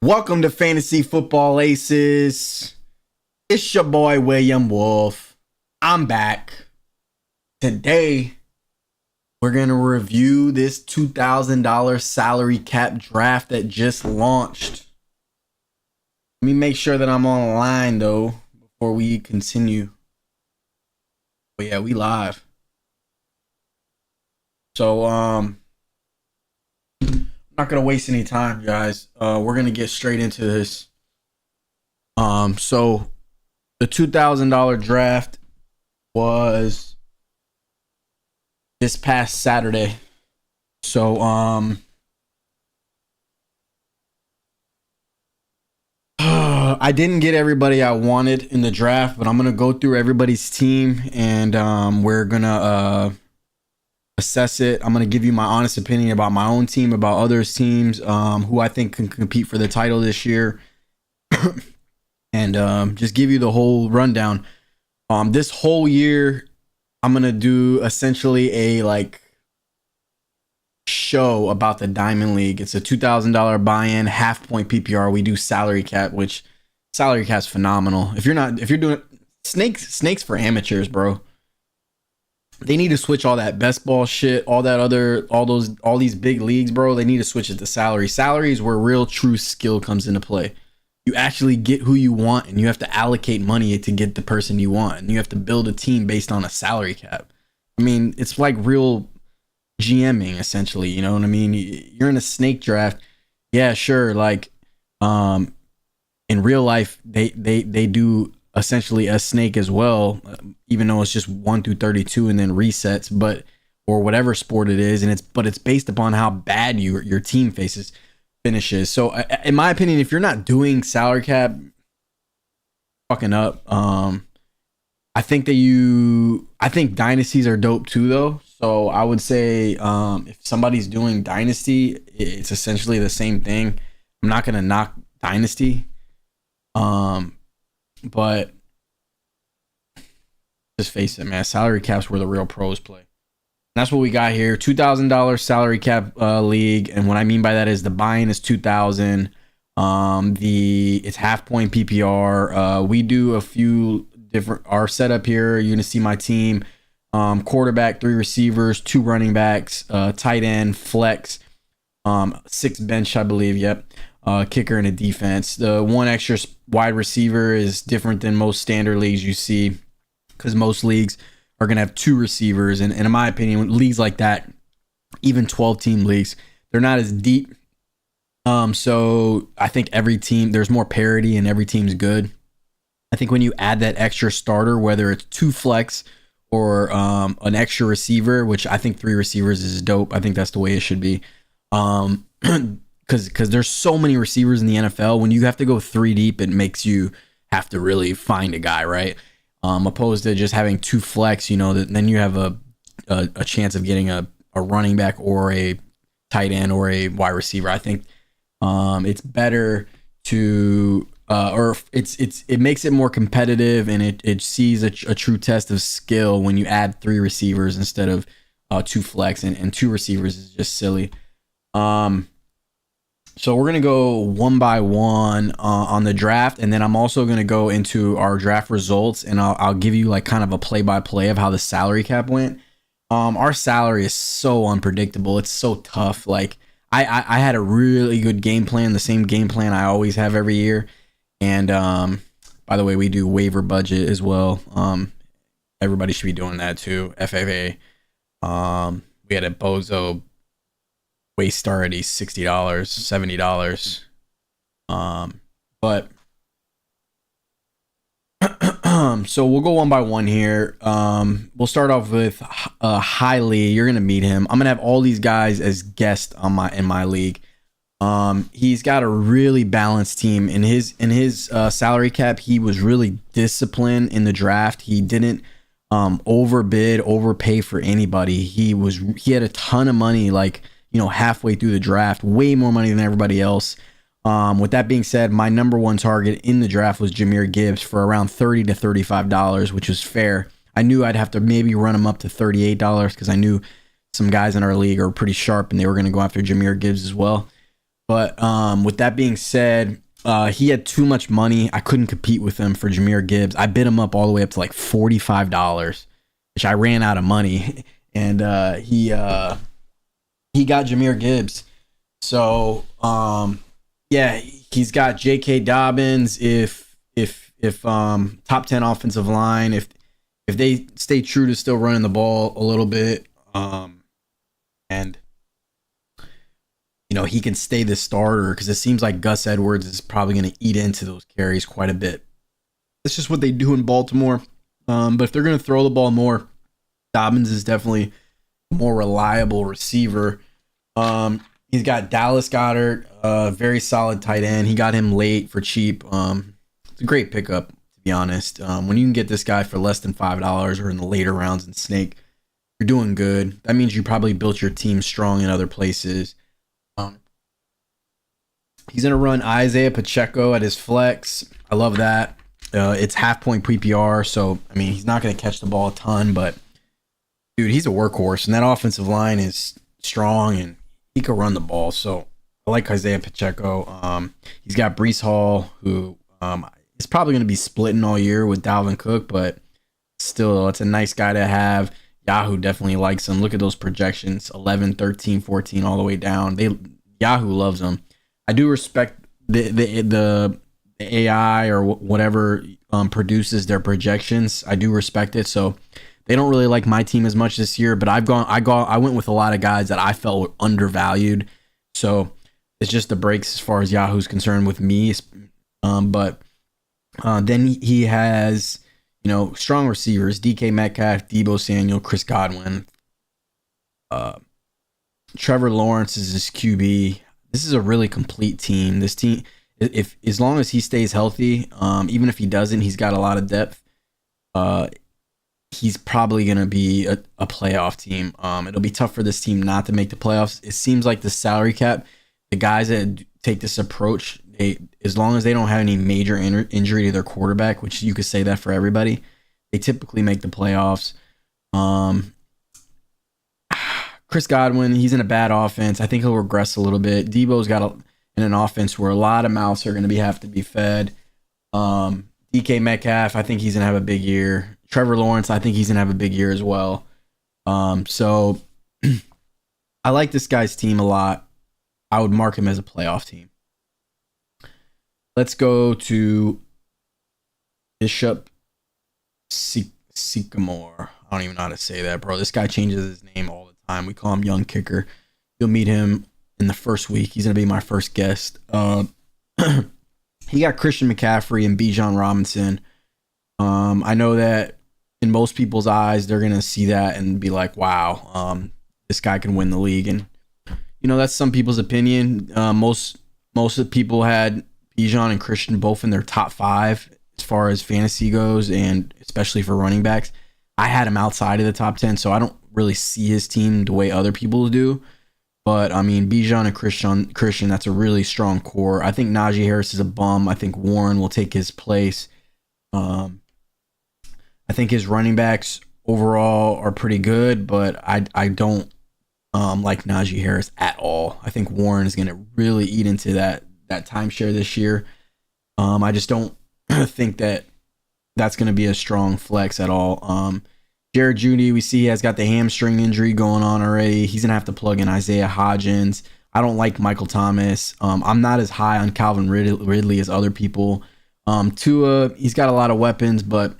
Welcome to Fantasy Football Aces. It's your boy William Wolf. I'm back. Today, we're going to review this $2,000 salary cap draft that just launched. Let me make sure that I'm online though before we continue. But yeah, we live. So, not gonna waste any time, guys. We're gonna get straight into this. So the $2,000 draft was this past Saturday. So I didn't get everybody I wanted in the draft, but I'm gonna go through everybody's team and we're gonna assess it. I'm going to give you my honest opinion about my own team, about others' teams, who I think can compete for the title this year, and just give you the whole rundown. This whole year, I'm going to do essentially a show about the Diamond League. It's a $2,000 buy-in, half point PPR. We do salary cap, which salary cap's phenomenal. If you're doing snakes for amateurs, bro. They need to switch all that best ball shit, all these big leagues, bro. They need to switch it to salary. Salary is where real true skill comes into play. You actually get who you want, and you have to allocate money to get the person you want, and you have to build a team based on a salary cap. I mean, it's like real GMing essentially. You know what I mean? You're in a snake draft. Yeah, sure. Like, in real life, they do essentially a snake as well, even though it's just 1 through 32 and then resets, but or whatever sport it is, and it's based upon how bad your team finishes. So in my opinion, if you're not doing salary cap, fucking up. I think dynasties are dope too though. So I would say if somebody's doing dynasty, it's essentially the same thing. I'm not gonna knock dynasty. But just face it, man. Salary cap's where the real pros play. And that's what we got here. $2,000 salary cap league, and what I mean by that is the buy-in is $2,000. It's half point PPR. We do a few different. Our setup here. You're gonna see my team: quarterback, 3 receivers, 2 running backs, tight end, flex, 6 bench, I believe. Yep. Kicker and a defense. The one extra wide receiver is different than most standard leagues you see, because most leagues are going to have 2 receivers. And in my opinion, leagues like that, even 12-team leagues, they're not as deep. So I think every team, there's more parity and every team's good. I think when you add that extra starter, whether it's 2 flex or an extra receiver, which I think 3 receivers is dope. I think that's the way it should be. Because there's so many receivers in the NFL. When you have to go 3 deep, it makes you have to really find a guy, right? Opposed to just having 2 flex, then you have a chance of getting a running back or a tight end or a wide receiver. I think it's better to it makes it more competitive, and it sees a true test of skill when you add 3 receivers instead of 2 flex, and 2 receivers is just silly. So we're going to go one by one on the draft, and then I'm also going to go into our draft results, and I'll give you like kind of a play-by-play of how the salary cap went. Our salary is so unpredictable. It's so tough. Like I had a really good game plan, the same game plan I always have every year. And by the way, we do waiver budget as well. Everybody should be doing that too. FFA. We had a bozo waste already, $60, $70. But so we'll go one by one here. We'll start off with Hiley. You're gonna meet him. I'm gonna have all these guys as guests in my league. He's got a really balanced team. In his salary cap, he was really disciplined in the draft. He didn't overpay for anybody. He had a ton of money, like, halfway through the draft, way more money than everybody else. With that being said, my number one target in the draft was Jahmyr Gibbs for around $30 to $35, which was fair. I knew I'd have to maybe run him up to $38 because I knew some guys in our league are pretty sharp and they were going to go after Jahmyr Gibbs as well. But with that being said, he had too much money. I couldn't compete with him for Jahmyr Gibbs. I bid him up all the way up to like $45, which I ran out of money, and he got Jahmyr Gibbs. So yeah, he's got J.K. Dobbins. If top 10 offensive line, if they stay true to still running the ball a little bit, and he can stay the starter, because it seems like Gus Edwards is probably going to eat into those carries quite a bit. It's just what they do in Baltimore. But if they're going to throw the ball more, Dobbins is definitely a more reliable receiver. He's got Dallas Goedert, very solid tight end. He got him late for cheap. It's a great pickup, to be honest. When you can get this guy for less than $5 or in the later rounds in Snake, you're doing good. That means you probably built your team strong in other places. He's going to run Isaiah Pacheco at his flex. I love that. It's half point PPR, so, I mean, he's not going to catch the ball a ton, but, dude, he's a workhorse, and that offensive line is strong, and he can run the ball, so I like Isaiah Pacheco. He's got Breece Hall, who is probably going to be splitting all year with Dalvin Cook, but still, it's a nice guy to have. Yahoo definitely likes him. Look at those projections, 11, 13, 14, all the way down. Yahoo loves him. I do respect the AI or whatever produces their projections. I do respect it. So they don't really like my team as much this year, but I went with a lot of guys that I felt were undervalued. So it's just the breaks as far as Yahoo's concerned with me. But then he has, strong receivers: DK Metcalf, Deebo Samuel, Chris Godwin. Trevor Lawrence is his QB. This is a really complete team. This team, if as long as he stays healthy, even if he doesn't, he's got a lot of depth. He's probably going to be a playoff team. It'll be tough for this team not to make the playoffs. It seems like the salary cap, the guys that take this approach, as long as they don't have any major injury to their quarterback, which you could say that for everybody, they typically make the playoffs. Chris Godwin, he's in a bad offense. I think he'll regress a little bit. Debo's got in an offense where a lot of mouths are going to have to be fed. DK Metcalf, I think he's going to have a big year. Trevor Lawrence, I think he's going to have a big year as well. So I like this guy's team a lot. I would mark him as a playoff team. Let's go to Bishop Sycamore. I don't even know how to say that, bro. This guy changes his name all the time. We call him Young Kicker. You'll meet him in the first week. He's going to be my first guest. He got Christian McCaffrey and Bijan Robinson. I know that in most people's eyes, they're going to see that and be like, wow, this guy can win the league. And, that's some people's opinion. Most of the people had Bijan and Christian both in their top 5 as far as fantasy goes, and especially for running backs. I had him outside of the top 10, so I don't really see his team the way other people do. But, I mean, Bijan and Christian, that's a really strong core. I think Najee Harris is a bum. I think Warren will take his place. I think his running backs overall are pretty good, but I don't like Najee Harris at all. I think Warren is going to really eat into that timeshare this year. I just don't think that's going to be a strong flex at all. Jared Judy, we see he has got the hamstring injury going on already. He's going to have to plug in Isaiah Hodgins. I don't like Michael Thomas. I'm not as high on Calvin Ridley as other people. Tua, he's got a lot of weapons, but,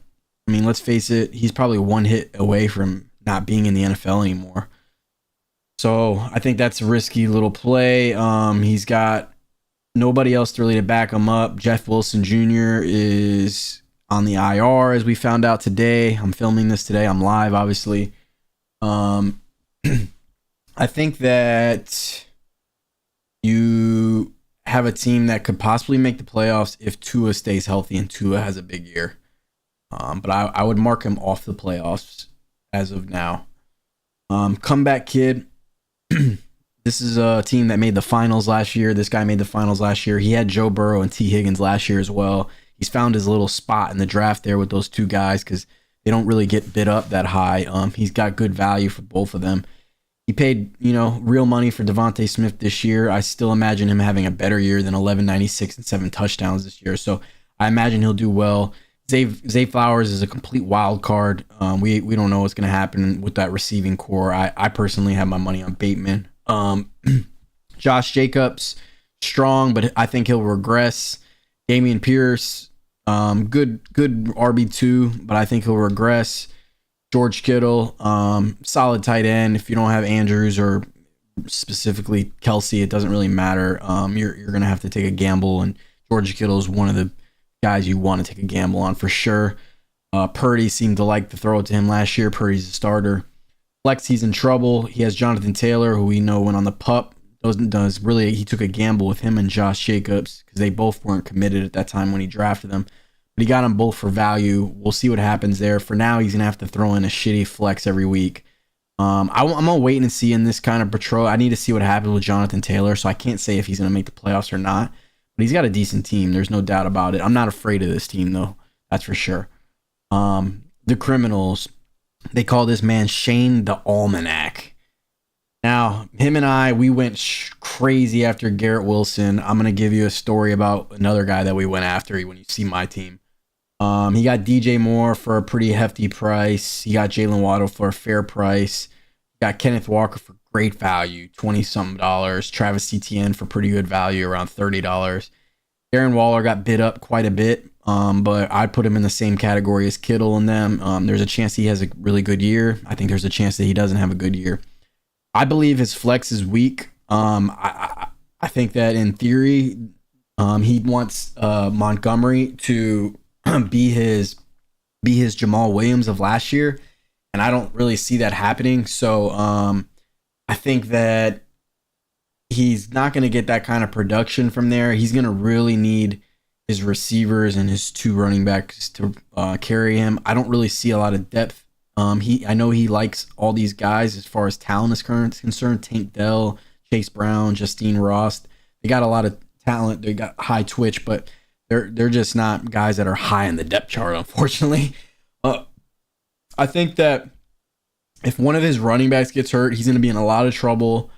I mean, let's face it, he's probably one hit away from not being in the NFL anymore. So I think that's a risky little play. He's got nobody else really to back him up. Jeff Wilson Jr. is on the IR, as we found out today. I'm filming this today. I'm live, obviously. I think that you have a team that could possibly make the playoffs if Tua stays healthy and Tua has a big year. But I would mark him off the playoffs as of now. Comeback Kid. This is a team that made the finals last year. This guy made the finals last year. He had Joe Burrow and T. Higgins last year as well. He's found his little spot in the draft there with those two guys because they don't really get bid up that high. He's got good value for both of them. He paid, real money for Devontae Smith this year. I still imagine him having a better year than 1196 and 7 touchdowns this year. So I imagine he'll do well. Zay Flowers is a complete wild card. We don't know what's going to happen with that receiving core. I personally have my money on Bateman. Josh Jacobs, strong, but I think he'll regress. Damian Pierce, good RB2, but I think he'll regress. George Kittle, solid tight end. If you don't have Andrews or specifically Kelsey, it doesn't really matter. You're gonna have to take a gamble, and George Kittle is one of the guys you want to take a gamble on for sure. Purdy seemed to like to throw it to him last year. Purdy's a starter. Flex, he's in trouble. He has Jonathan Taylor, who we know went on the pup. He took a gamble with him and Josh Jacobs because they both weren't committed at that time when he drafted them. But he got them both for value. We'll see what happens there. For now, he's going to have to throw in a shitty flex every week. I'm going to wait and see in this kind of patrol. I need to see what happens with Jonathan Taylor, so I can't say if he's going to make the playoffs or not. But he's got a decent team. There's no doubt about it. I'm not afraid of this team, though. That's for sure. The Criminals, they call this man Shane the Almanac. Now, him and we went crazy after Garrett Wilson. I'm going to give you a story about another guy that we went after when you see my team. He got DJ Moore for a pretty hefty price. He got Jalen Waddle for a fair price. He got Kenneth Walker for great value, $20-something. Travis Etienne for pretty good value, around $30. Darren Waller got bid up quite a bit, but I'd put him in the same category as Kittle and them. There's a chance he has a really good year. I think there's a chance that he doesn't have a good year. I believe his flex is weak. I think that in theory, he wants Montgomery to be his Jamal Williams of last year, and I don't really see that happening. So I think that he's not going to get that kind of production from there. He's going to really need his receivers and his 2 running backs to carry him. I don't really see a lot of depth. I know he likes all these guys as far as talent is concerned. Tank Dell, Chase Brown, Justine Ross. They got a lot of talent. They got high twitch, but they're just not guys that are high in the depth chart, unfortunately. I think that if one of his running backs gets hurt, he's going to be in a lot of trouble.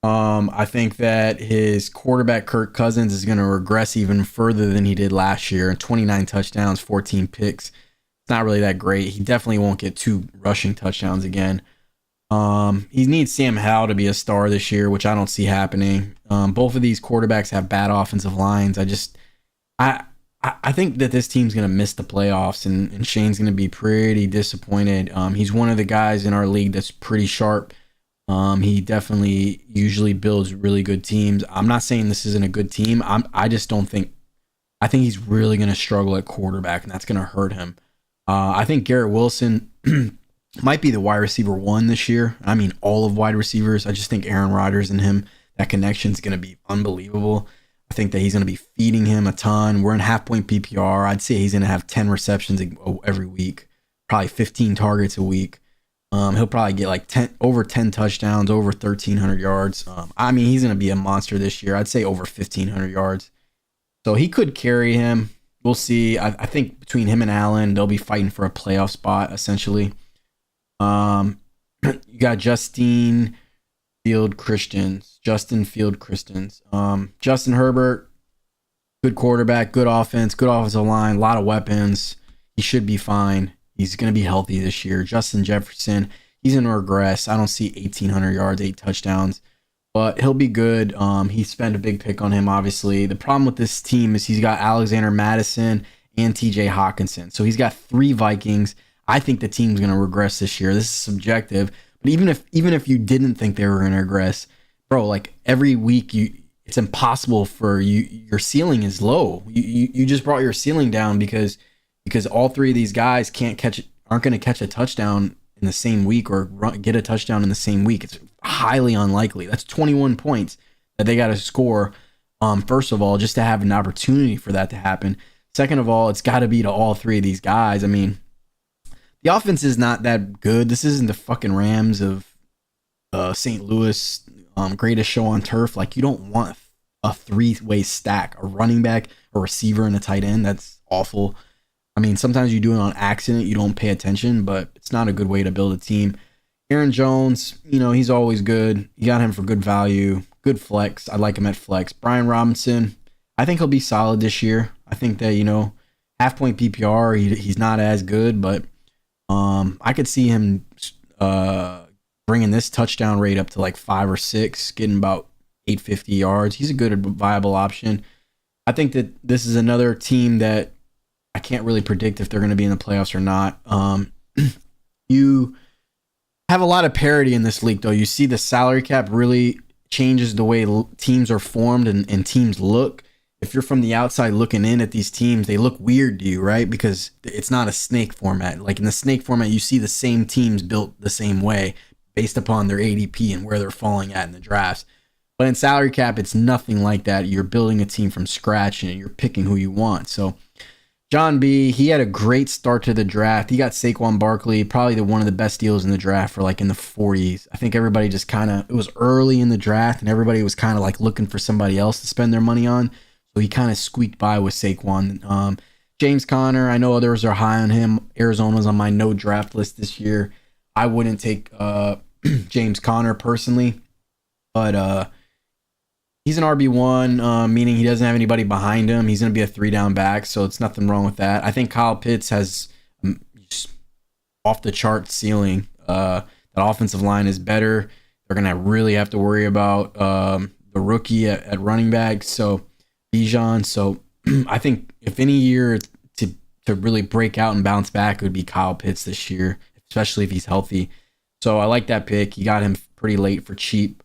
I think that his quarterback, Kirk Cousins, is going to regress even further than he did last year. 29 touchdowns, 14 picks. It's not really that great. He definitely won't get 2 rushing touchdowns again. He needs Sam Howell to be a star this year, which I don't see happening. Both of these quarterbacks have bad offensive lines. I think that this team's going to miss the playoffs, and Shane's going to be pretty disappointed. He's one of the guys in our league that's pretty sharp. He definitely usually builds really good teams. I'm not saying this isn't a good team. I think he's really going to struggle at quarterback, and that's going to hurt him. I think Garrett Wilson might be the wide receiver 1 this year. I mean, all of wide receivers. I just think Aaron Rodgers and him, that connection is going to be unbelievable. I think that he's going to be feeding him a ton. We're in half-point PPR. I'd say he's going to have 10 receptions every week, probably 15 targets a week. He'll probably get like over 10 touchdowns, over 1,300 yards. He's going to be a monster this year. I'd say over 1,500 yards. So he could carry him. We'll see. I think between him and Allen, they'll be fighting for a playoff spot, essentially. You got Justin Field Christians. Justin Herbert, good quarterback, good offense, good offensive line, a lot of weapons. He should be fine. He's going to be healthy this year. Justin Jefferson, he's going to regress. I don't see 1,800 yards, 8 touchdowns. But he'll be good. He spent a big pick on him, obviously. The problem with this team is he's got Alexander Madison and TJ Hawkinson. So he's got 3 Vikings. I think the team's going to regress this year. This is subjective. But even if you didn't think they were going to regress, bro, like every week it's impossible for you. Your ceiling is low. You just brought your ceiling down because all 3 of these guys aren't going to catch a touchdown in the same week or get a touchdown in the same week. It's highly unlikely. That's 21 points that they got to score. First of all, just to have an opportunity for that to happen. Second of all, it's got to be to all 3 of these guys. I mean, the offense is not that good. This isn't the fucking Rams of St. Louis, greatest show on turf. Like, you don't want a 3-way stack, a running back, a receiver, and a tight end. That's awful. I mean, sometimes you do it on accident. You don't pay attention, but it's not a good way to build a team. Aaron Jones, he's always good. You got him for good value, good flex. I like him at flex. Brian Robinson, I think he'll be solid this year. I think that, half point PPR, he's not as good, but I could see him bringing this touchdown rate up to like 5 or 6, getting about 850 yards. He's a good, viable option. I think that this is another team that I can't really predict if they're going to be in the playoffs or not. You have a lot of parity in this league, though. You see the salary cap really changes the way teams are formed and teams look. If you're from the outside looking in at these teams, they look weird to you, right? Because it's not a snake format. Like in the snake format, you see the same teams built the same way based upon their ADP and where they're falling at in the drafts. But in salary cap, it's nothing like that. You're building a team from scratch and you're picking who you want. So John B, he had a great start to the draft. He got Saquon Barkley, probably one of the best deals in the draft for like in the 40s. I think everybody just it was early in the draft and everybody was kind of like looking for somebody else to spend their money on. So he kind of squeaked by with Saquon. James Conner, I know others are high on him. Arizona's on my no draft list this year. I wouldn't take James Conner personally, but he's an RB1, meaning he doesn't have anybody behind him. He's going to be a 3-down back, so it's nothing wrong with that. I think Kyle Pitts has off the chart ceiling. That offensive line is better. They're going to really have to worry about the rookie at running back, so Bijan. So I think if any year to really break out and bounce back, it would be Kyle Pitts this year, especially if he's healthy. So I like that pick. You got him pretty late for cheap.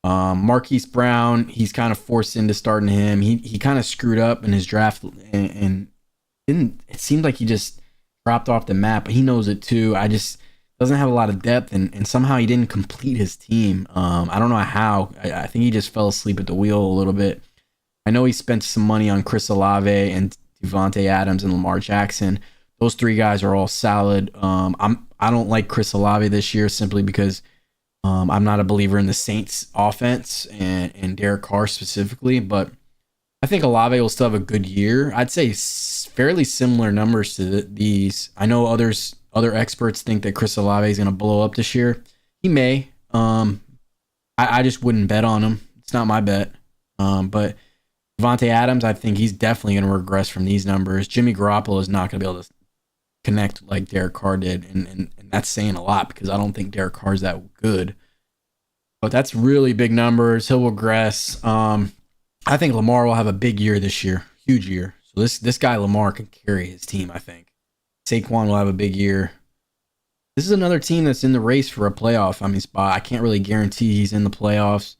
Marquise Brown, he's kind of forced into starting him. He kind of screwed up in his draft and it seemed like he just dropped off the map, but he knows it too. Doesn't have a lot of depth and somehow he didn't complete his team. I don't know how. I think he just fell asleep at the wheel a little bit. I know he spent some money on Chris Olave and Devontae Adams and Lamar Jackson. Those three guys are all solid. I don't like Chris Olave this year simply because I'm not a believer in the Saints offense and Derek Carr specifically, but I think Olave will still have a good year. I'd say fairly similar numbers to these. I know other experts think that Chris Olave is going to blow up this year. He may. I just wouldn't bet on him. It's not my bet. But Devontae Adams, I think he's definitely going to regress from these numbers. Jimmy Garoppolo is not going to be able to connect like Derek Carr did, and that's saying a lot because I don't think Derek Carr's that good. But that's really big numbers. He'll regress. I think Lamar will have a big year this year, huge year. So this guy Lamar can carry his team. I think Saquon will have a big year. This is another team that's in the race for a playoff spot. I can't really guarantee he's in the playoffs.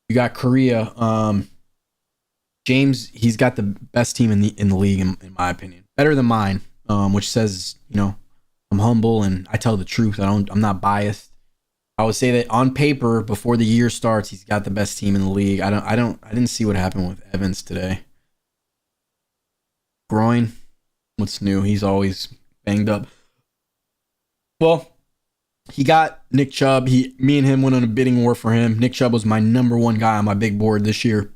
You got Korea. James, he's got the best team in the league in my opinion, better than mine. Which says, I'm humble and I tell the truth. I'm not biased. I would say that on paper, before the year starts, he's got the best team in the league. I didn't see what happened with Evans today. Groin, what's new? He's always banged up. Well, he got Nick Chubb. Me and him went on a bidding war for him. Nick Chubb was my number one guy on my big board this year.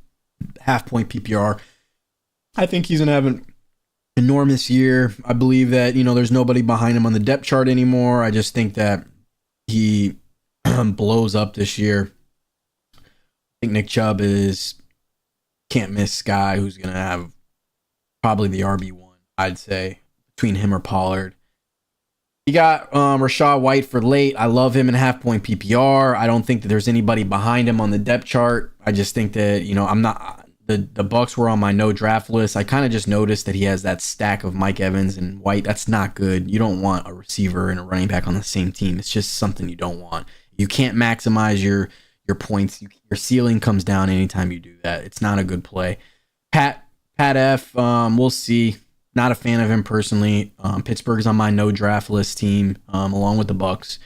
Half point PPR. I think he's gonna have an enormous year. I believe that, there's nobody behind him on the depth chart anymore. I just think that he blows up this year. I think Nick Chubb is can't miss guy who's going to have probably the RB1, I'd say, between him or Pollard. You got Rachaad White for late. I love him in half point PPR. I don't think that there's anybody behind him on the depth chart. I just think that, I'm not... The Bucs were on my no draft list. I kind of just noticed that he has that stack of Mike Evans and White. That's not good. You don't want a receiver and a running back on the same team. It's just something you don't want. You can't maximize your points. Your ceiling comes down anytime you do that. It's not a good play. Pat F, we'll see. Not a fan of him personally. Pittsburgh's on my no draft list team, along with the Bucs.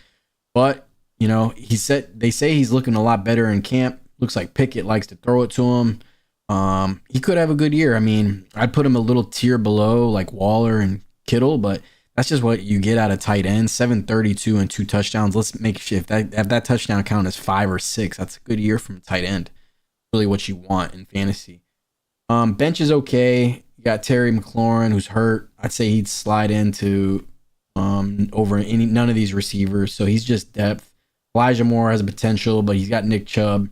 But, they say he's looking a lot better in camp. Looks like Pickett likes to throw it to him. He could have a good year. I'd put him a little tier below like Waller and Kittle, but that's just what you get out of tight end. 732 and 2 touchdowns. Let's make sure if that touchdown count is 5 or 6, that's a good year from tight end. Really what you want in fantasy. Bench is okay. You got Terry McLaurin who's hurt. I'd say he'd slide into over none of these receivers, so he's just depth. Elijah Moore has a potential, but he's got Nick Chubb.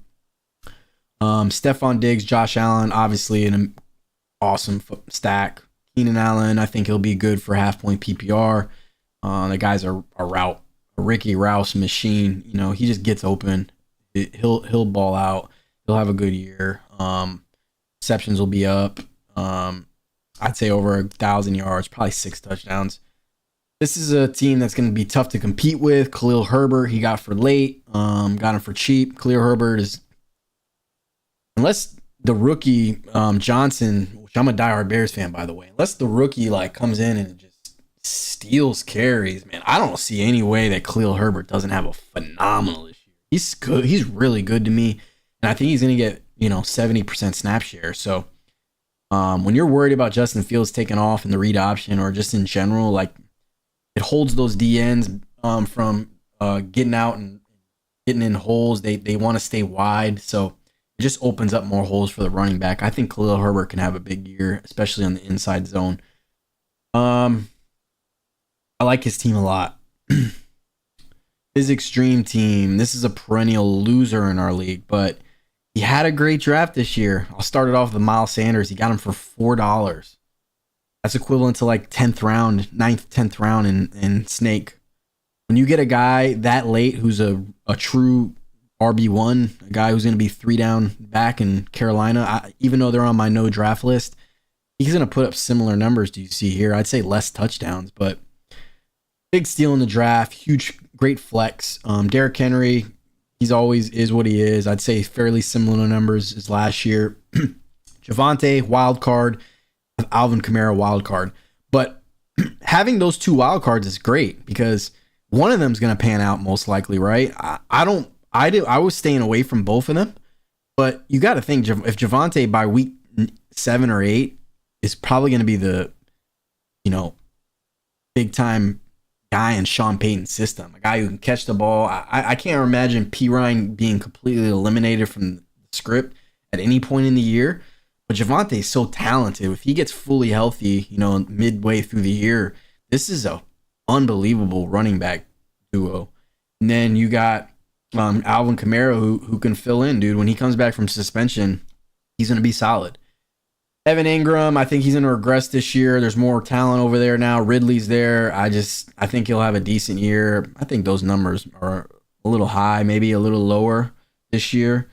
Stephon Diggs, Josh Allen, obviously an awesome stack. Keenan Allen, I think he'll be good for half-point PPR. The guy's a Ricky Rouse machine. You know, he just gets open. He'll ball out. He'll have a good year. Receptions will be up. I'd say over 1,000 yards, probably 6 touchdowns. This is a team that's going to be tough to compete with. Khalil Herbert, he got for late. Got him for cheap. Khalil Herbert is, unless the rookie Johnson, which I'm a diehard Bears fan, by the way, unless the rookie like comes in and just steals carries, man, I don't see any way that Khalil Herbert doesn't have a phenomenal this year. He's good. He's really good to me, and I think he's going to get 70% snap share. So when you're worried about Justin Fields taking off in the read option or just in general, like it holds those DNs from getting out and getting in holes. They want to stay wide, so it just opens up more holes for the running back. I think Khalil Herbert can have a big year, especially on the inside zone. I like his team a lot. His extreme team. This is a perennial loser in our league, but he had a great draft this year. I'll start it off with Miles Sanders. He got him for $4. That's equivalent to like 10th round, 9th, 10th round in Snake. When you get a guy that late who's a true RB1, a guy who's going to be 3 down back in Carolina, even though they're on my no draft list, he's going to put up similar numbers to you see here. I'd say less touchdowns, but big steal in the draft, huge, great flex. Derrick Henry, he's always is what he is. I'd say fairly similar numbers as last year. Javonte, wild card. Alvin Kamara, wild card. But having those 2 wild cards is great because one of them is going to pan out most likely, right? I was staying away from both of them, but you got to think if Javonte by week 7 or 8 is probably going to be the, big time guy in Sean Payton's system, a guy who can catch the ball. I can't imagine P. Ryan being completely eliminated from the script at any point in the year. But Javonte is so talented. If he gets fully healthy, midway through the year, this is a unbelievable running back duo. And then you got Alvin Kamara who can fill in, dude. When he comes back from suspension, he's going to be solid. Evan Ingram, I think he's going to regress this year. There's more talent over there now. Ridley's there. I think he'll have a decent year. I think those numbers are a little high, maybe a little lower this year.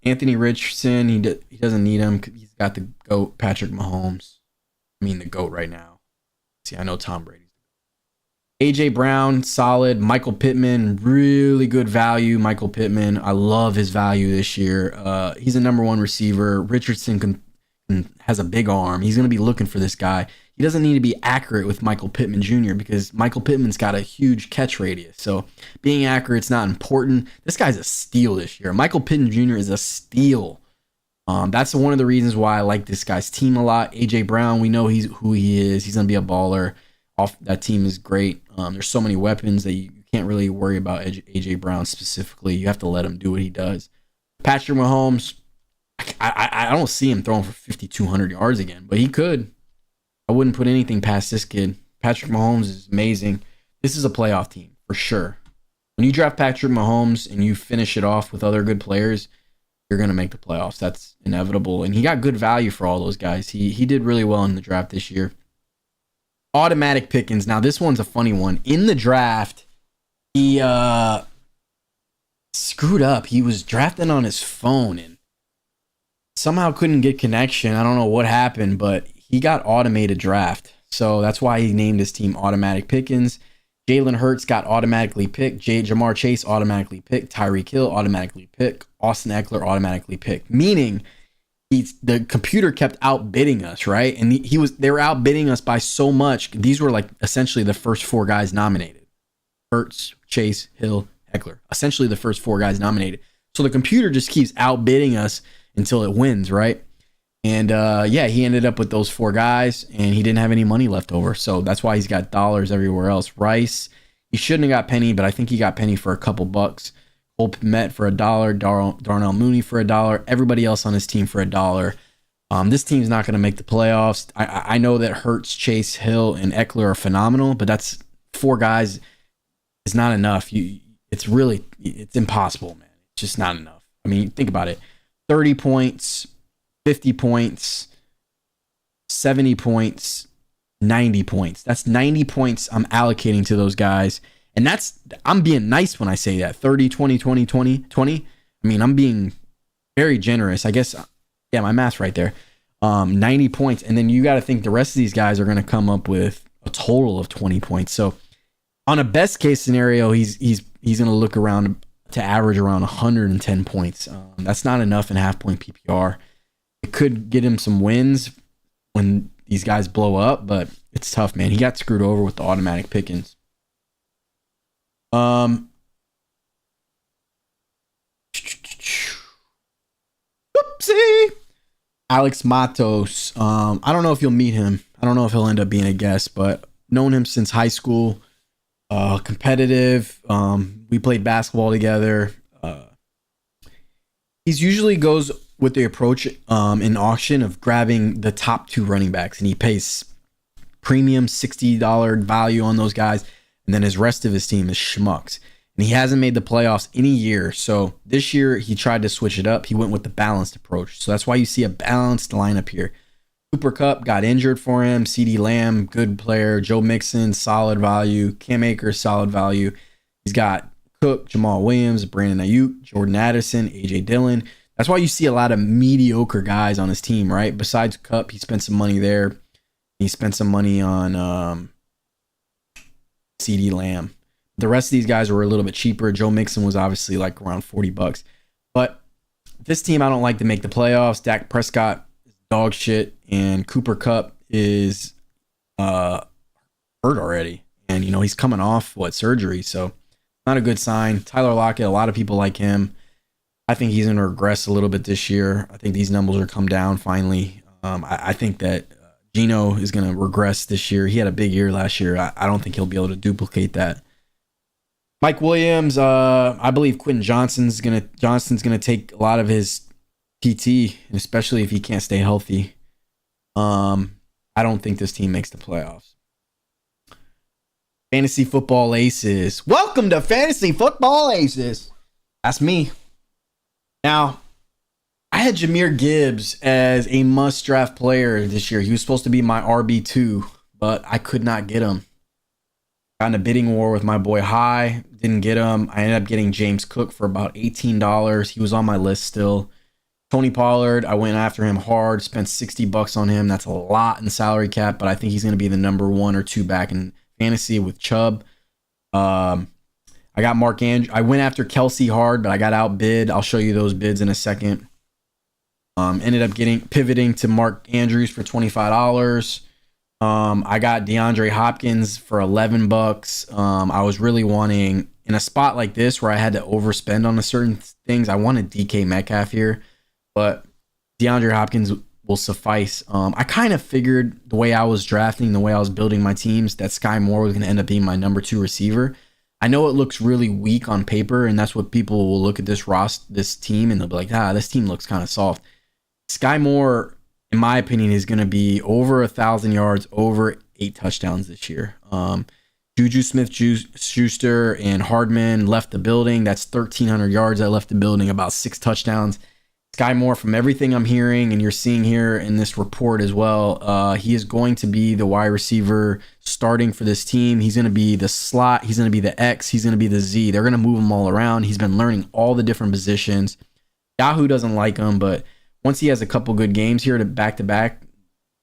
Anthony Richardson, he doesn't need him. He's got the GOAT, Patrick Mahomes. I mean, the GOAT right now. See, I know Tom Brady's. A.J. Brown, solid. Michael Pittman, really good value. Michael Pittman, I love his value this year. He's a number 1 receiver. Richardson has a big arm. He's going to be looking for this guy. He doesn't need to be accurate with Michael Pittman Jr. because Michael Pittman's got a huge catch radius. So being accurate is not important. This guy's a steal this year. Michael Pittman Jr. is a steal. That's one of the reasons why I like this guy's team a lot. A.J. Brown, we know who he is. He's going to be a baller. That team is great. There's so many weapons that you can't really worry about A.J. Brown specifically. You have to let him do what he does. Patrick Mahomes, I don't see him throwing for 5,200 yards again, but he could. I wouldn't put anything past this kid. Patrick Mahomes is amazing. This is a playoff team for sure. When you draft Patrick Mahomes and you finish it off with other good players, you're going to make the playoffs. That's inevitable. And he got good value for all those guys. He did really well in the draft this year. Automatic Pickens. Now, this one's a funny one. In the draft, he screwed up. He was drafting on his phone and somehow couldn't get connection. I don't know what happened, but he got automated draft. So that's why he named his team Automatic Pickens. Jalen Hurts got automatically picked. Jamar Chase automatically picked. Tyreek Hill automatically picked. Austin Eckler automatically picked. Meaning the computer kept outbidding us, right? And they were outbidding us by so much. These were like essentially the first 4 guys nominated. Hurts, Chase, Hill, Eckler. Essentially the first 4 guys nominated. So the computer just keeps outbidding us until it wins, right? And he ended up with those 4 guys, and he didn't have any money left over. So that's why he's got dollars everywhere else. Rice, he shouldn't have got Penny, but I think he got Penny for a couple bucks. Cole Kmet for $1, Darnell Mooney for $1, everybody else on his team for $1. This team's not going to make the playoffs. I know that Hurts, Chase, Hill, and Eckler are phenomenal, but that's 4 guys. is not enough. It's impossible, man. It's just not enough. I mean, think about it. 30 points, 50 points, 70 points, 90 points. That's 90 points I'm allocating to those guys. And I'm being nice when I say that. 30, 20, 20, 20, 20. I mean, I'm being very generous. I guess, yeah, my math's right there. 90 points. And then you got to think the rest of these guys are going to come up with a total of 20 points. So on a best case scenario, he's going to look around to average around 110 points. That's not enough in half point PPR. It could get him some wins when these guys blow up, but it's tough, man. He got screwed over with the automatic pickings. Oopsie. Alex Matos. I don't know if you'll meet him. I don't know if he'll end up being a guest, but known him since high school. Competitive. We played basketball together. He's usually goes with the approach in auction of grabbing the top 2 running backs, and he pays premium $60 value on those guys, and then his rest of his team is schmucks. And he hasn't made the playoffs any year. So this year he tried to switch it up. He went with the balanced approach. So that's why you see a balanced lineup here. Cooper Kupp got injured for him. CeeDee Lamb, good player. Joe Mixon, solid value. Cam Akers, solid value. He's got Cook, Jamal Williams, Brandon Ayuk, Jordan Addison, AJ Dillon. That's why you see a lot of mediocre guys on his team, right? Besides Kupp, he spent some money there. He spent some money on CeeDee Lamb. The rest of these guys were a little bit cheaper. Joe Mixon was obviously like around $40. But this team, I don't like to make the playoffs. Dak Prescott is dog shit, and Cooper Kupp is hurt already. And, he's coming off, surgery. So not a good sign. Tyler Lockett, a lot of people like him. I think he's going to regress a little bit this year. I think these numbers are come down finally. I think that Geno is going to regress this year. He had a big year last year. I don't think he'll be able to duplicate that. Mike Williams, I believe Quentin Johnston's gonna take a lot of his PT, and especially if he can't stay healthy. I don't think this team makes the playoffs. Fantasy Football Aces. Welcome to Fantasy Football Aces. That's me. Now, I had Jahmyr Gibbs as a must-draft player this year. He was supposed to be my RB2, but I could not get him. Got in a bidding war with my boy High. Didn't get him. I ended up getting James Cook for about $18. He was on my list still. Tony Pollard, I went after him hard. Spent $60 on him. That's a lot in salary cap, but I think he's going to be the number 1 or 2 back in fantasy with Chubb. I got Mark Andrews. I went after Kelsey hard, but I got outbid. I'll show you those bids in a second. Ended up pivoting to Mark Andrews for $25. I got DeAndre Hopkins for $11. I was really wanting, in a spot like this where I had to overspend on certain things, I wanted DK Metcalf here, but DeAndre Hopkins will suffice. I kind of figured the way I was drafting, the way I was building my teams, that Sky Moore was going to end up being my number 2 receiver. I know it looks really weak on paper, and that's what people will look at this team, and they'll be like, this team looks kind of soft. Sky Moore, in my opinion, is going to be over 1,000 yards, over 8 touchdowns this year. Juju Smith-Schuster and Hardman left the building. That's 1,300 yards that left the building, about 6 touchdowns. Sky Moore, from everything I'm hearing and you're seeing here in this report as well, he is going to be the wide receiver starting for this team. He's going to be the slot. He's going to be the X. He's going to be the Z. They're going to move him all around. He's been learning all the different positions. Yahoo doesn't like him, but once he has a couple good games here to back-to-back,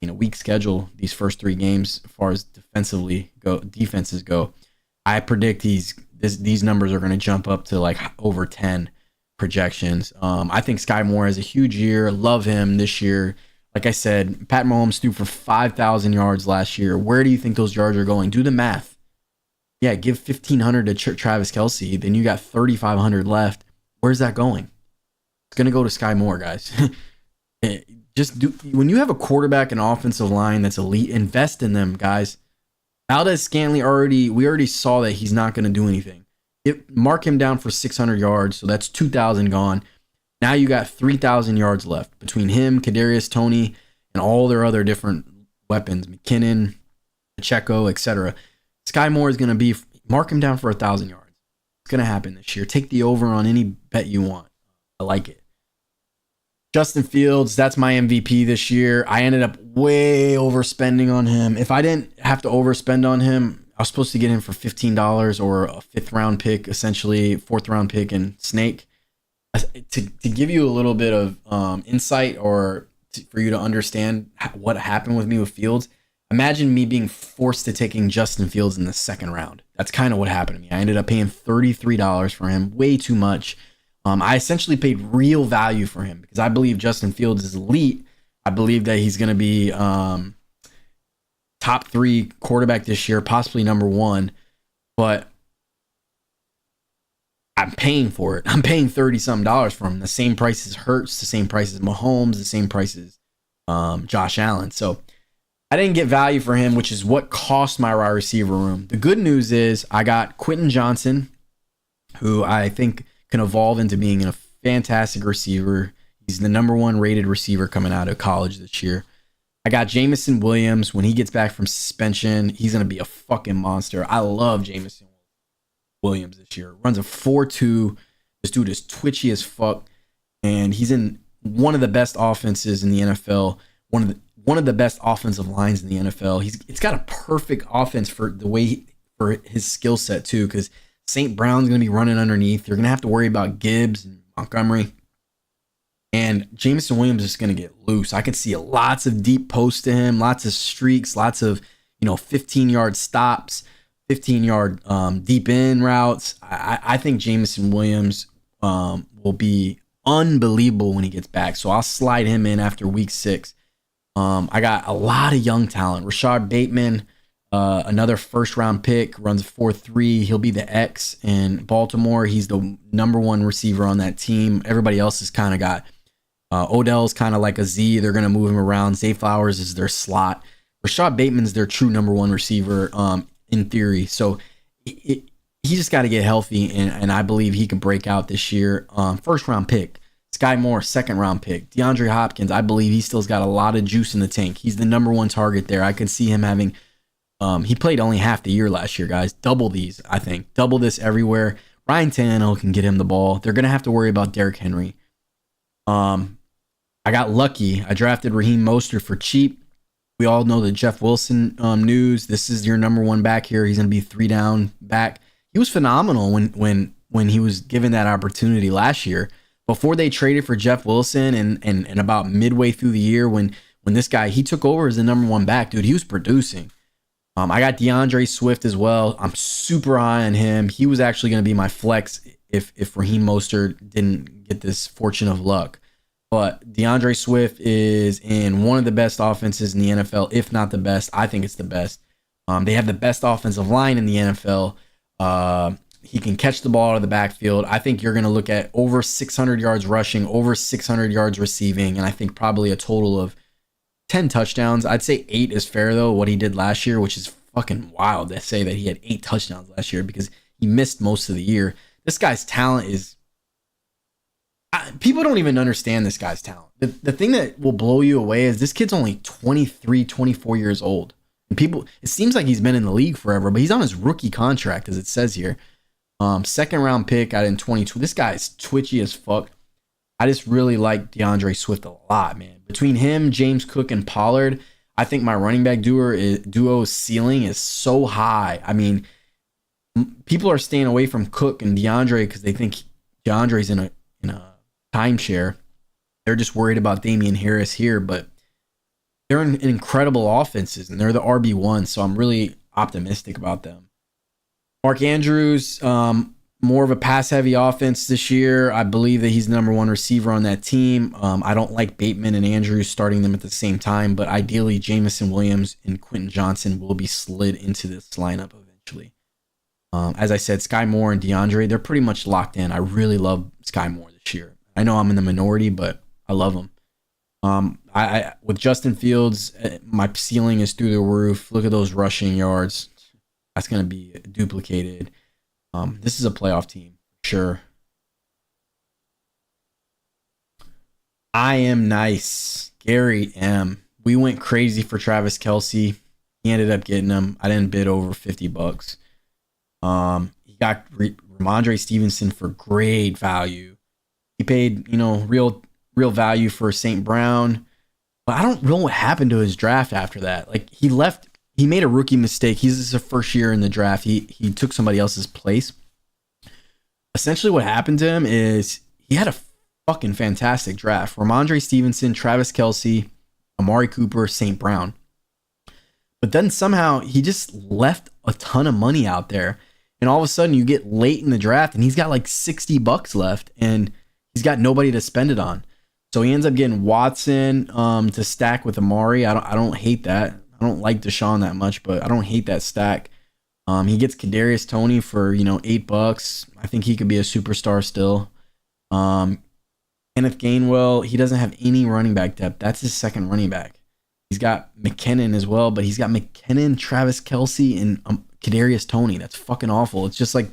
weak schedule, these first 3 games as far as defenses go, I predict these numbers are going to jump up to like over 10 projections. I think Sky Moore has a huge year. Love him this year. Like I said, Pat Mahomes threw for 5,000 yards last year. Where do you think those yards are going? Do the math. Yeah, give 1,500 to Travis Kelce. Then you got 3,500 left. Where's that going? It's going to go to Sky Moore, guys. When you have a quarterback and offensive line that's elite, invest in them, guys. Valdez-Scantling we already saw that he's not going to do anything. Mark him down for 600 yards, so that's 2,000 gone. Now you got 3,000 yards left between him, Kadarius Toney, and all their other different weapons, McKinnon, Pacheco, etc. Sky Moore is going to be Mark him down for 1,000 yards. It's going to happen this year. Take the over on any bet you want. I like it. Justin Fields, that's my MVP this year. I ended up way overspending on him. If I didn't have to overspend on him, I was supposed to get him for $15 or a 5th round pick, essentially 4th round pick and Snake. To give you a little bit of insight or for you to understand what happened with me with Fields, imagine me being forced to taking Justin Fields in the 2nd round. That's kind of what happened to me. I ended up paying $33 for him, way too much. I essentially paid real value for him because I believe Justin Fields is elite. I believe that he's going to be top 3 quarterback this year, possibly number 1. But I'm paying for it. I'm paying $30-something for him. The same price as Hurts, the same price as Mahomes, the same price as Josh Allen. So I didn't get value for him, which is what cost my wide receiver room. The good news is I got Quentin Johnson, who I think can evolve into being a fantastic receiver. He's the number 1 rated receiver coming out of college this year. I got Jameson Williams. When he gets back from suspension, he's going to be a fucking monster. I love Jameson Williams this year. Runs a 4.2. This dude is twitchy as fuck, and he's in one of the best offenses in the NFL. One of the best offensive lines in the NFL. It's got a perfect offense for the way for his skill set too, because St. Brown's going to be running underneath. You're going to have to worry about Gibbs and Montgomery. And Jameson Williams is going to get loose. I can see lots of deep posts to him, lots of streaks, lots of 15-yard stops, 15-yard deep in routes. I think Jameson Williams will be unbelievable when he gets back. So I'll slide him in after week 6. I got a lot of young talent. Rashad Bateman, another 1st-round pick, runs 4.3. He'll be the X in Baltimore. He's the number 1 receiver on that team. Everybody else has kind of got Odell's kind of like a Z. They're going to move him around. Zay Flowers is their slot. Rashad Bateman's their true number 1 receiver in theory. So he just got to get healthy, and I believe he can break out this year. 1st-round pick. Sky Moore, 2nd-round pick. DeAndre Hopkins, I believe he still's got a lot of juice in the tank. He's the number 1 target there. I can see him having he played only half the year last year, guys. Double these, I think. Double this everywhere. Ryan Tannehill can get him the ball. They're going to have to worry about Derrick Henry. I got lucky. I drafted Raheem Mostert for cheap. We all know the Jeff Wilson news. This is your number 1 back here. He's going to be 3 down back. He was phenomenal when he was given that opportunity last year. Before they traded for Jeff Wilson and about midway through the year when this guy, he took over as the number 1 back, dude, he was producing. I got DeAndre Swift as well. I'm super high on him. He was actually going to be my flex if Raheem Mostert didn't get this fortune of luck. But DeAndre Swift is in one of the best offenses in the NFL, if not the best. I think it's the best. They have the best offensive line in the NFL. He can catch the ball out of the backfield. I think you're going to look at over 600 yards rushing, over 600 yards receiving, and I think probably a total of 10 touchdowns. I'd say 8 is fair, though, what he did last year, which is fucking wild to say that he had 8 touchdowns last year because he missed most of the year. This guy's talent is... people don't even understand this guy's talent. The thing that will blow you away is this kid's only 23, 24 years old. And people, it seems like he's been in the league forever, but he's on his rookie contract, as it says here. 2nd-round pick out in 22. This guy is twitchy as fuck. I just really like DeAndre Swift a lot, man. Between him, James Cook, and Pollard, I think my running back duo's ceiling is so high. I mean, people are staying away from Cook and DeAndre because they think DeAndre's in a timeshare. They're just worried about Damian Harris here, but they're in incredible offenses, and they're the RB1, so I'm really optimistic about them. Mark Andrews, more of a pass-heavy offense this year. I believe that he's the number 1 receiver on that team. I don't like Bateman and Andrews starting them at the same time, but ideally Jameson Williams and Quentin Johnson will be slid into this lineup eventually. As I said, Sky Moore and DeAndre, they're pretty much locked in. I really love Sky Moore this year. I know I'm in the minority, but I love him. I with Justin Fields, my ceiling is through the roof. Look at those rushing yards. That's going to be duplicated. This is a playoff team, sure. I am nice. Gary M. We went crazy for Travis Kelce. He ended up getting him. I didn't bid over $50. He got Ramondre Stevenson for great value. He paid, real value for St. Brown. But I don't know what happened to his draft after that. Like, he left. He made a rookie mistake. He's his first year in the draft. He took somebody else's place. Essentially, what happened to him is he had a fucking fantastic draft. Ramondre Stevenson, Travis Kelce, Amari Cooper, St. Brown. But then somehow he just left a ton of money out there. And all of a sudden you get late in the draft and he's got like $60 left and he's got nobody to spend it on. So he ends up getting Watson to stack with Amari. I don't hate that. I don't like Deshaun that much, but I don't hate that stack. He gets Kadarius Toney for, $8. I think he could be a superstar still. Kenneth Gainwell, he doesn't have any running back depth. That's his second running back. He's got McKinnon as well, but he's got McKinnon, Travis Kelce, and Kadarius Toney. That's fucking awful. It's just like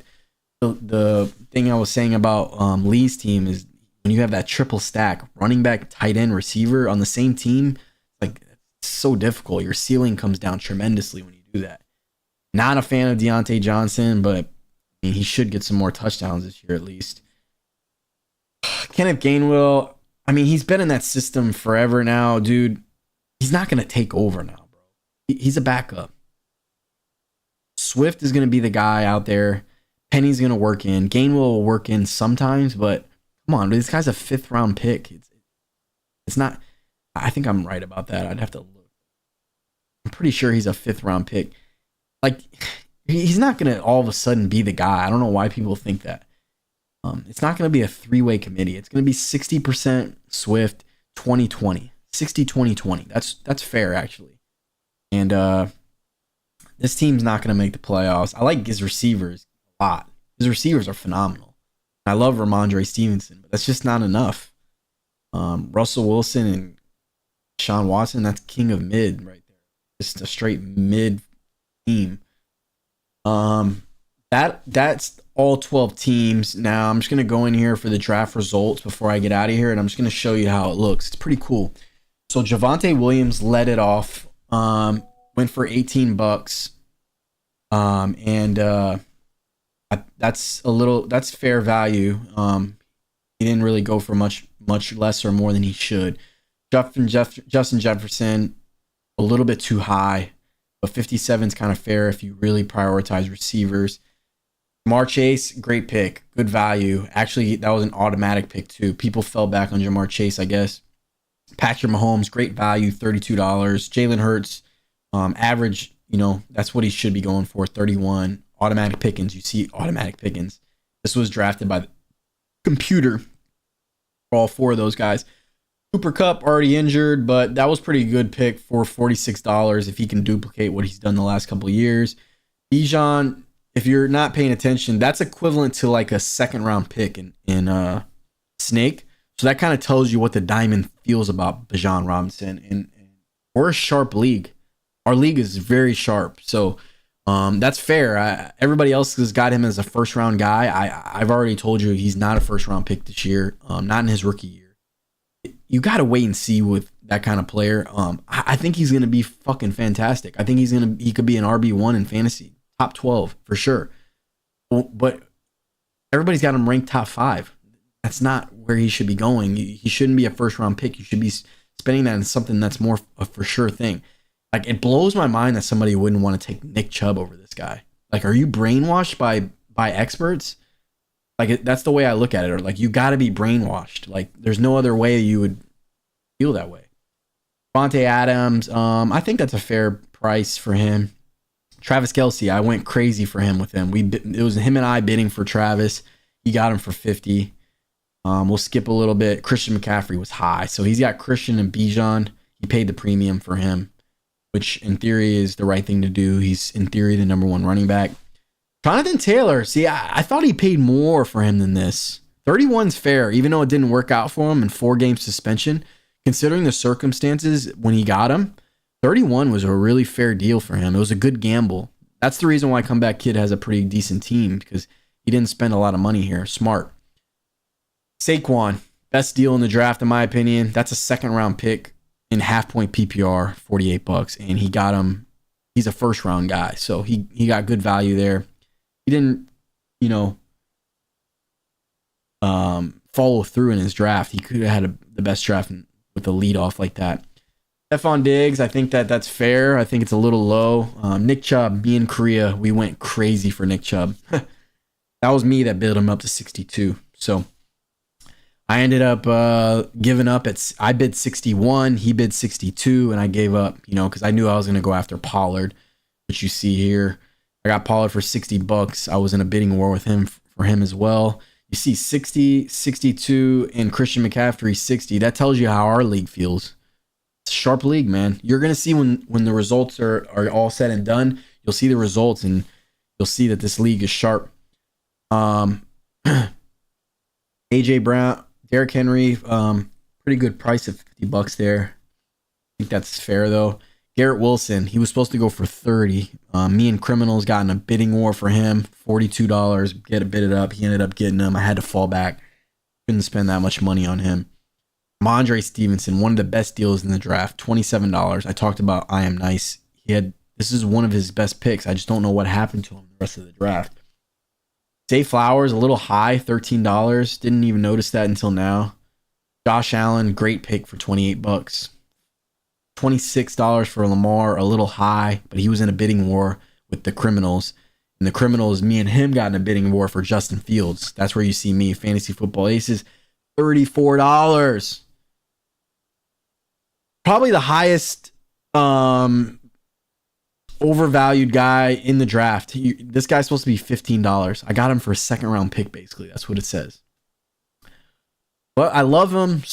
the thing I was saying about Lee's team is when you have that triple stack, running back, tight end, receiver on the same team, like, it's so difficult. Your ceiling comes down tremendously when you do that. Not a fan of Deontay Johnson, but he should get some more touchdowns this year at least. Kenneth Gainwell, he's been in that system forever now, dude. He's not going to take over now, bro. He's a backup. Swift is going to be the guy out there. Penny's going to work in. Gainwell will work in sometimes, but come on, this guy's a 5th round pick. It's not. I think I'm right about that. I'd have to look. I'm pretty sure he's a 5th round pick. Like, he's not going to all of a sudden be the guy. I don't know why people think that. It's not going to be a 3-way committee. It's going to be 60% Swift, 20-20. 60-20-20. That's fair, actually. And this team's not going to make the playoffs. I like his receivers a lot. His receivers are phenomenal. I love Ramondre Stevenson, but that's just not enough. Russell Wilson and Sean Watson, that's king of mid right there. Just a straight mid team. That's all 12 teams. Now I'm just going to go in here for the draft results before I get out of here, and I'm just going to show you how it looks. It's pretty cool. So Javonte Williams led it off, went for $18. That's fair value. He didn't really go for much less or more than he should. Justin Jefferson, a little bit too high, but 57 is kind of fair if you really prioritize receivers. Jamar Chase, great pick, good value. Actually, that was an automatic pick too. People fell back on Jamar Chase, I guess. Patrick Mahomes, great value, $32. Jalen Hurts, average, that's what he should be going for, 31. Automatic pickings, you see automatic pickings. This was drafted by the computer for all 4 of those guys. Cooper Kupp already injured, but that was pretty good pick for $46 if he can duplicate what he's done the last couple of years. Bijan, if you're not paying attention, that's equivalent to like a 2nd round pick in Snake. So that kind of tells you what the diamond feels about Bijan Robinson. And we're a sharp league. Our league is very sharp. So that's fair. Everybody else has got him as a 1st round guy. I've already told you he's not a 1st round pick this year. Not in his rookie year. You got to wait and see with that kind of player. I think he's going to be fucking fantastic. I think he could be an RB1 in fantasy. Top 12 for sure. But everybody's got him ranked top 5. That's not where he should be going. He shouldn't be a 1st round pick. You should be spending that on something that's more a for sure thing. Like, it blows my mind that somebody wouldn't want to take Nick Chubb over this guy. Like, are you brainwashed by experts? Like, that's the way I look at it. Or like, you got to be brainwashed. Like, there's no other way you would feel that way. Devontae Adams, I think that's a fair price for him. Travis Kelce, I went crazy for him with him. It was him and I bidding for Travis. He got him for 50. We'll skip a little bit. Christian McCaffrey was high. So he's got Christian and Bijan. He paid the premium for him, which in theory is the right thing to do. He's in theory the number 1 running back. Jonathan Taylor, see, I thought he paid more for him than this. 31's fair, even though it didn't work out for him in 4-game suspension. Considering the circumstances when he got him, 31 was a really fair deal for him. It was a good gamble. That's the reason why Comeback Kid has a pretty decent team, because he didn't spend a lot of money here. Smart. Saquon, best deal in the draft, in my opinion. That's a 2nd round pick in half-point PPR, $48, and he got him. He's a 1st round guy, so he got good value there. he didn't, you know, follow through in his draft. He could have had the best draft with a lead off like that. Stephon Diggs, I think that's fair. I think it's a little low. Nick Chubb, me in Korea, we went crazy for Nick Chubb. That was me that bid him up to 62. So I ended up giving up I bid 61, he bid 62, and I gave up, because I knew I was going to go after Pollard, which you see here. I got Pollard for $60. I was in a bidding war with him for him as well. You see 60, 62, and Christian McCaffrey 60. That tells you how our league feels. It's a sharp league, man. You're going to see when the results are all said and done, you'll see the results and you'll see that this league is sharp. AJ Brown, Derrick Henry, pretty good price of $50 there. I think that's fair though. Garrett Wilson, he was supposed to go for 30. Me and Criminals got in a bidding war for him. $42. Get it bidded up. He ended up getting them. I had to fall back. Couldn't spend that much money on him. Mondre Stevenson, one of the best deals in the draft. $27. I talked about I Am Nice. This is one of his best picks. I just don't know what happened to him the rest of the draft. Zay Flowers, a little high, $13. Didn't even notice that until now. Josh Allen, great pick for $28. $26 for Lamar, a little high, but he was in a bidding war with the Criminals. And the Criminals, me and him got in a bidding war for Justin Fields. That's where you see me, Fantasy Football Aces, $34. Probably the highest overvalued guy in the draft. This guy's supposed to be $15. I got him for a second round pick, basically. That's what it says. But I love him,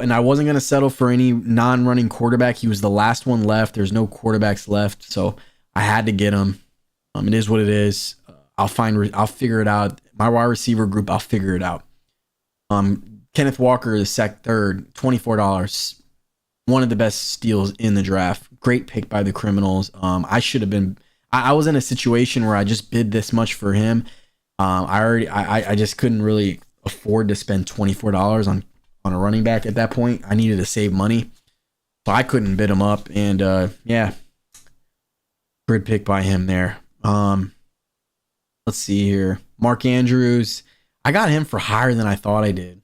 and I wasn't going to settle for any non-running quarterback. He was the last one left. There's no quarterbacks left, so I had to get him. It is what it is. I'll figure it out. My wide receiver group, I'll figure it out. Kenneth Walker, the third, $24. One of the best steals in the draft. Great pick by the Criminals. I should have been. I was in a situation where I just bid this much for him. I just couldn't really afford to spend $24 on a running back at that point. I needed to save money, so I couldn't bid him up. And good pick by him there. Let's see here. Mark Andrews, I got him for higher than I thought I did.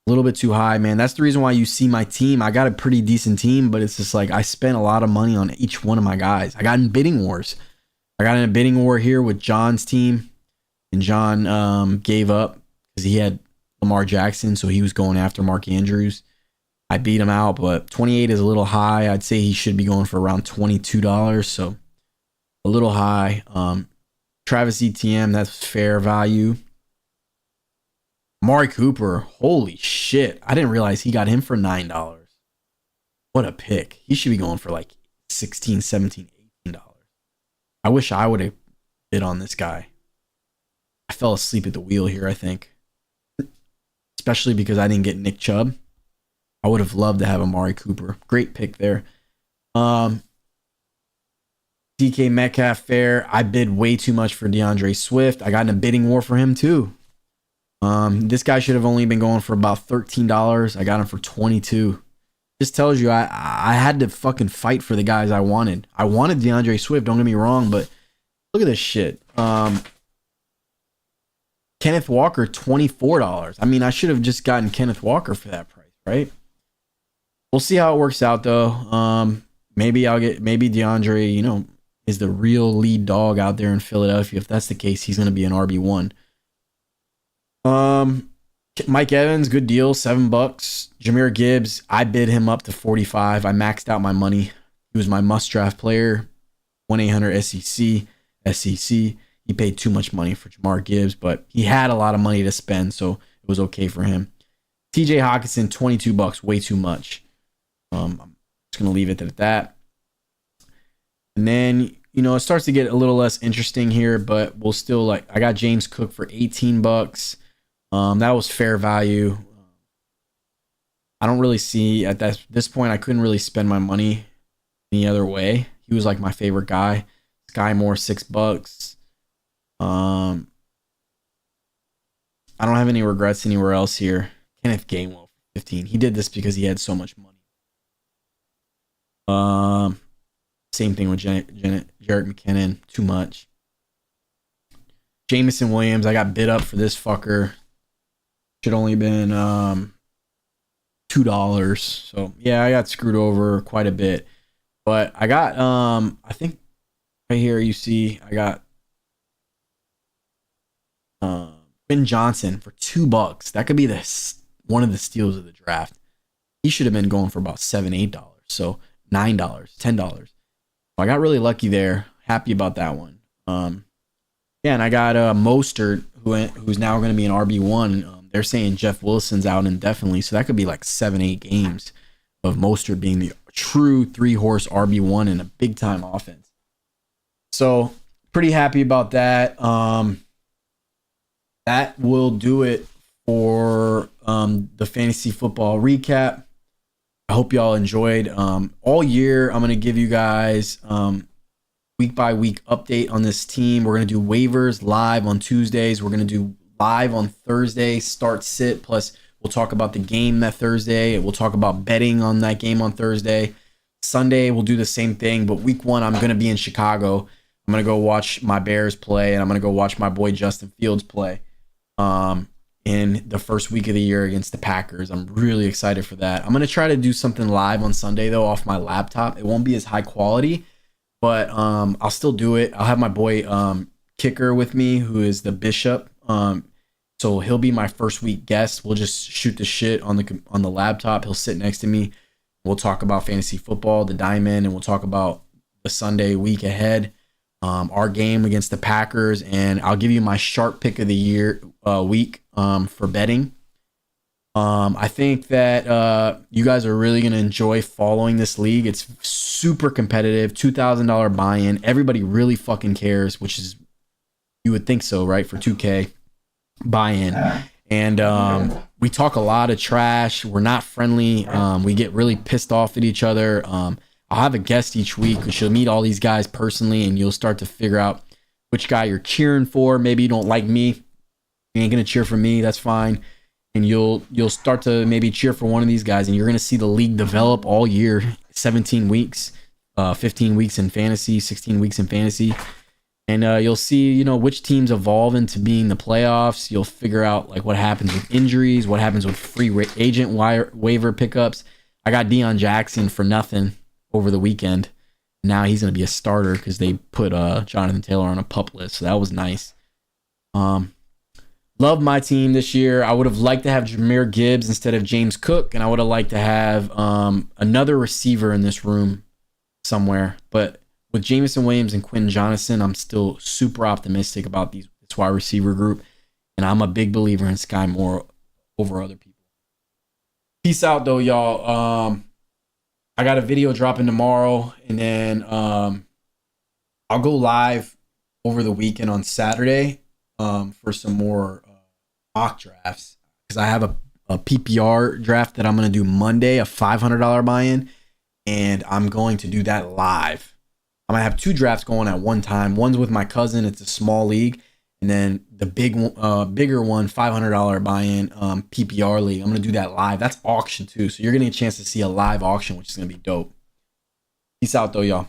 A little bit too high, man. That's the reason why you see my team. I got a pretty decent team, but it's just like I spent a lot of money on each one of my guys. I got in bidding wars. I got in a bidding war here with John's team, and John gave up because he had Lamar Jackson, so he was going after Mark Andrews. I beat him out, but 28 is a little high. I'd say he should be going for around $22, so a little high. Travis Etienne, that's fair value. Amari Cooper, holy shit. I didn't realize he got him for $9. What a pick. He should be going for like $16, $17, $18. I wish I would have bid on this guy. I fell asleep at the wheel here, I think. Especially because I didn't get Nick Chubb. I would have loved to have Amari Cooper. Great pick there. DK Metcalf, fair. I bid way too much for DeAndre Swift. I got in a bidding war for him too. This guy should have only been going for about $13. I got him for $22. Just tells you I had to fucking fight for the guys I wanted. I wanted DeAndre Swift, don't get me wrong, but look at this shit. Kenneth Walker, $24. I mean, I should have just gotten Kenneth Walker for that price, right? We'll see how it works out though. Maybe DeAndre, is the real lead dog out there in Philadelphia. If that's the case, he's going to be an RB1. Mike Evans, good deal, $7. Jahmyr Gibbs, I bid him up to 45. I maxed out my money. He was my must draft player. 1-800-SEC. He paid too much money for Jahmyr Gibbs, but he had a lot of money to spend, so it was okay for him. TJ Hawkinson, $22, way too much. I'm just gonna leave it at that. And then it starts to get a little less interesting here, but we'll still I got James Cook for $18. That was fair value. I don't really see at this point. I couldn't really spend my money any other way. He was like my favorite guy. Sky Moore, $6. I don't have any regrets anywhere else here. Kenneth Gainwell, 15. He did this because he had so much money. Same thing with Jarrett McKinnon. Too much. Jamison Williams, I got bid up for this fucker. Should only been $2. So yeah, I got screwed over quite a bit. But I got I think right here you see I got Quinn Johnson for $2. That could be one of the steals of the draft. He should have been going for about $7-8. So $9, $10. So I got really lucky there. Happy about that one. Yeah, and I got Mostert, who's now going to be an RB1. They're saying Jeff Wilson's out indefinitely, so that could be like 7-8 games of Mostert being the true 3-horse RB1 in a big time offense. So pretty happy about that. That will do it for the fantasy football recap. I hope y'all enjoyed. All year, I'm going to give you guys week by week update on this team. We're going to do waivers live on Tuesdays. We're going to do live on Thursday, start sit. Plus, we'll talk about the game that Thursday. We'll talk about betting on that game on Thursday. Sunday, we'll do the same thing. But week 1, I'm going to be in Chicago. I'm going to go watch my Bears play, and I'm going to go watch my boy Justin Fields play in the first week of the year against the Packers. I'm really excited for that. I'm going to try to do something live on Sunday, though, off my laptop. It won't be as high quality, but I'll still do it. I'll have my boy Kicker with me, who is the Bishop. So he'll be my first week guest. We'll just shoot the shit on the laptop. He'll sit next to me. We'll talk about fantasy football, the diamond, and we'll talk about the Sunday week ahead, our game against the Packers, and I'll give you my sharp pick of the year week for betting. I think that you guys are really going to enjoy following this league. It's super competitive, $2,000 buy-in. Everybody really fucking cares, which is, you would think so, right? For 2K buy-in. And we talk a lot of trash. We're not friendly. We get really pissed off at each other. I'll have a guest each week, which you'll meet all these guys personally, and you'll start to figure out which guy you're cheering for. Maybe you don't like me. You ain't going to cheer for me. That's fine. And you'll start to maybe cheer for one of these guys, and you're going to see the league develop all year. 17 weeks, 15 weeks in fantasy, 16 weeks in fantasy. And you'll see, which teams evolve into being the playoffs. You'll figure out like what happens with injuries, what happens with free agent waiver pickups. I got Deion Jackson for nothing over the weekend. Now he's going to be a starter because they put Jonathan Taylor on a pup list. So that was nice. Love my team this year. I would have liked to have Jahmyr Gibbs instead of James Cook, and I would have liked to have another receiver in this room somewhere. But with Jamison Williams and Quinn Johnson, I'm still super optimistic about this wide receiver group, and I'm a big believer in Sky Moore over other people. Peace out, though, y'all. I got a video dropping tomorrow, and then I'll go live over the weekend on Saturday for some more mock drafts, because I have a PPR draft that I'm going to do Monday, a $500 buy-in, and I'm going to do that live. I'm going to have 2 drafts going at one time. One's with my cousin. It's a small league. And then the bigger one, $500 buy-in PPR league. I'm going to do that live. That's auction too. So you're getting a chance to see a live auction, which is going to be dope. Peace out though, y'all.